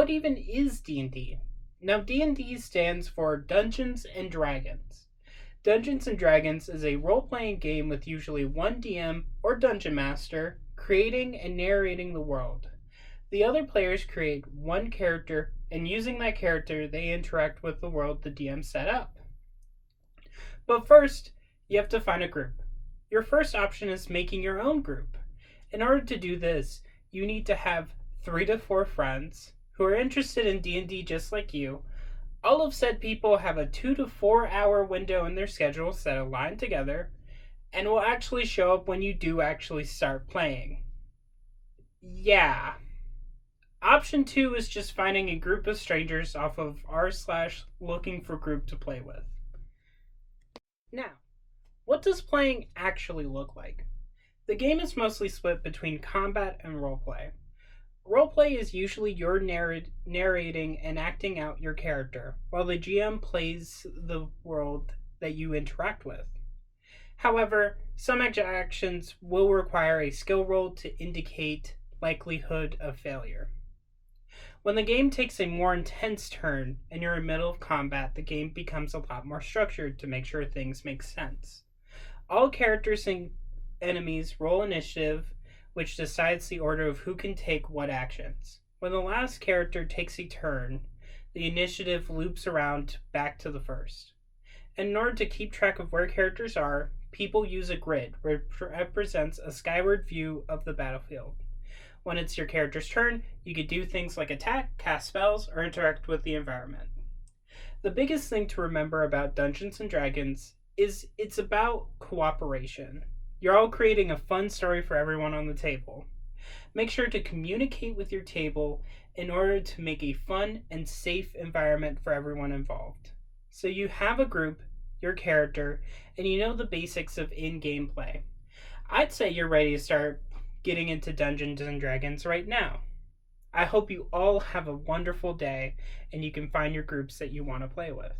what even is D&D? Now, D&D stands for Dungeons and Dragons. Dungeons and Dragons is a role-playing game with usually one DM or dungeon master creating and narrating the world. The other players create one character, and using that character, they interact with the world the DM set up. But first, you have to find a group. Your first option is making your own group. In order to do this, you need to have 3 to 4 friends who are interested in D&D just like you. All of said people have a 2 to 4 hour window in their schedules that align together and will actually show up when you do actually start playing. Yeah. Option 2 is just finding a group of strangers off of r/looking for group to play with. Now, what does playing actually look like? The game is mostly split between combat and roleplay. Roleplay is usually your narrating and acting out your character, while the GM plays the world that you interact with. However, some actions will require a skill roll to indicate likelihood of failure. When the game takes a more intense turn and you're in the middle of combat, the game becomes a lot more structured to make sure things make sense. All characters and enemies roll initiative, which decides the order of who can take what actions. When the last character takes a turn, the initiative loops around back to the first. And in order to keep track of where characters are, people use a grid, which represents a skyward view of the battlefield. When it's your character's turn, you can do things like attack, cast spells, or interact with the environment. The biggest thing to remember about Dungeons and Dragons is it's about cooperation. You're all creating a fun story for everyone on the table. Make sure to communicate with your table in order to make a fun and safe environment for everyone involved. So you have a group, your character, and you know the basics of in-game play. I'd say you're ready to start getting into Dungeons and Dragons right now. I hope you all have a wonderful day and you can find your groups that you want to play with.